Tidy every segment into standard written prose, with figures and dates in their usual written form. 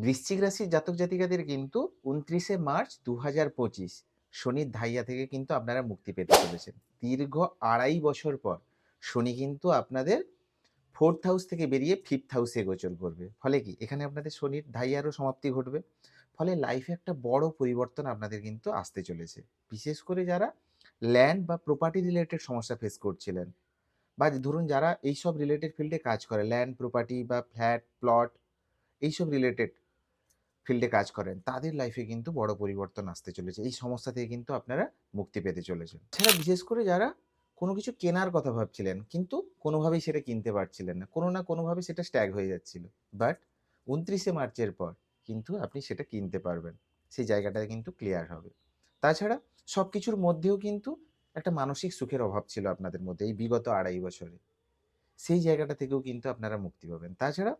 বৃশ্চিক রাশির জাতক জাতিকাদের কিন্তু ২৯শে মার্চ ২০২৫ শনির ধাইয়া থেকে কিন্তু আপনারা মুক্তি পেতে চলেছেন। দীর্ঘ ২.৫ বছর পর শনি কিন্তু আপনাদের 4th হাউস থেকে বেরিয়ে 5th হাউসে গোচর করবে। ফলে কি? এখানে আপনাদের শনির ধাইয়ারও সমাপ্তি ঘটবে। ফলে লাইফে একটা বড় পরিবর্তন আপনাদের কিন্তু আসতে চলেছে। বিশেষ করে যারা ল্যান্ড বা প্রপার্টি রিলেটেড সমস্যা ফেস করছিলেন, বা ধরুন যারা এইসব রিলেটেড ফিল্ডে কাজ করে, ল্যান্ড, প্রপার্টি বা ফ্ল্যাট, প্লট এইসব রিলেটেড ফিল্ডে কাজ করেন, তাদের লাইফে কিন্তু বড় পরিবর্তন আসতে চলেছে। এই সমস্যা থেকে কিন্তু আপনারা মুক্তি পেতে চলেছেন। এছাড়া বিশেষ করে যারা কোনো কিছু কেনার কথা ভাবছিলেন, কিন্তু কোনোভাবেই সেটা কিনতে পারছিলেন না। কোনো না কোনোভাবে সেটা স্ট্যাগ হয়ে যাচ্ছিল। বাট ২৯শে মার্চের পর কিন্তু আপনি সেটা কিনতে পারবেন। সেই জায়গাটা কিন্তু ক্লিয়ার হবে। তাছাড়া সবকিছুর মধ্যেও কিন্তু একটা মানসিক সুখের অভাব ছিল আপনাদের মধ্যে এই বিগত ২.৫ বছরে। সেই জায়গাটা থেকেও কিন্তু আপনারা মুক্তি পাবেন। তাছাড়া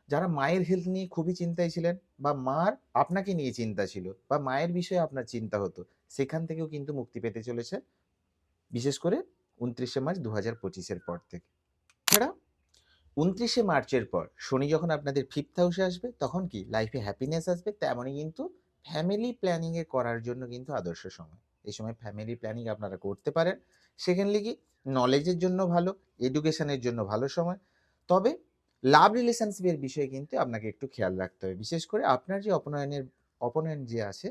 যারা মায়ের হেলথ নিয়ে খুবই চিন্তায় ছিলেন, বা মার আপনাকে নিয়ে চিন্তা ছিল, বা মায়ের বিষয়ে আপনার চিন্তা হতো, সেখান থেকেও কিন্তু মুক্তি পেতে চলেছে, বিশেষ করে ২৯শে মার্চ ২০২৫ এর পর থেকে। এছাড়া ২৯শে মার্চের পর শনি যখন আপনাদের 5th হাউসে আসবে, তখন কি লাইফে হ্যাপিনেস আসবে, তেমনই কিন্তু ফ্যামিলি প্ল্যানিং করার জন্য কিন্তু আদর্শ সময়। এই সময় ফ্যামিলি প্ল্যানিং আপনারা করতে পারেন। সেখানে কি নলেজের জন্য ভালো, এডুকেশনের জন্য ভালো সময়। তবে লাভ রিলেশনশিপের বিষয়ে কিন্তু আপনাকে একটু খেয়াল রাখতে হবে। বিশেষ করে আপনার যে অপোনেন্ট যে আছে,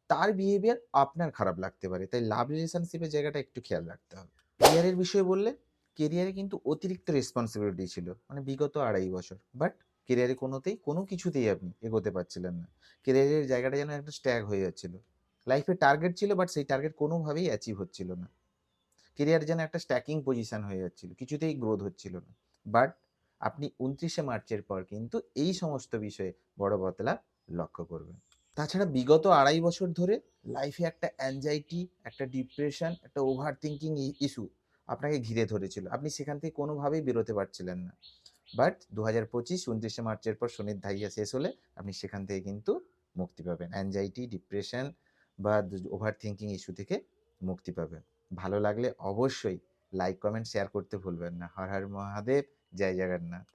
তার বিহেভিয়ার আপনার খারাপ লাগতে পারে। তাই লাভ রিলেশনশিপের জায়গাটা একটু খেয়াল রাখতে হবে। ক্যারিয়ারের বিষয়ে বললে, কেরিয়ারে কিন্তু অতিরিক্ত রেসপন্সিবিলিটি ছিল। মানে বিগত ২.৫ বছর। বাট কেরিয়ারে কোনো কিছুতেই আপনি এগোতে পারছিলেন না। কেরিয়ারের জায়গাটা যেন একটা স্ট্যাগ হয়ে যাচ্ছিল। লাইফে টার্গেট ছিল, বাট সেই টার্গেট কোনোভাবেই অ্যাচিভ হচ্ছিল না। কেরিয়ার যেন একটা স্ট্যাকিং পজিশন হয়ে যাচ্ছিল। কিছুতেই গ্রোথ হচ্ছিল না। বাট আপনি ২৯শে মার্চের পর কিন্তু এই সমস্ত বিষয়ে বড় বদলাভ লক্ষ্য করবেন। তাছাড়া বিগত ২.৫ বছর ধরে লাইফে একটা অ্যাংজাইটি, একটা ডিপ্রেশন, একটা ওভার থিংকিং ইস্যু আপনাকে ঘিরে ধরেছিল। আপনি সেখান থেকে কোনোভাবেই বেরোতে পারছিলেন না। বাট ২০২৫ ২৯শে মার্চের পর শনির ধাইয়া শেষ হলে আপনি সেখান থেকে কিন্তু মুক্তি পাবেন। অ্যাংজাইটি, ডিপ্রেশন বা ওভার থিংকিং ইস্যু থেকে মুক্তি পাবেন। ভালো লাগলে অবশ্যই লাইক, কমেন্ট, শেয়ার করতে ভুলবেন না। হর হর মহাদেব, জয় জগন্নাথ।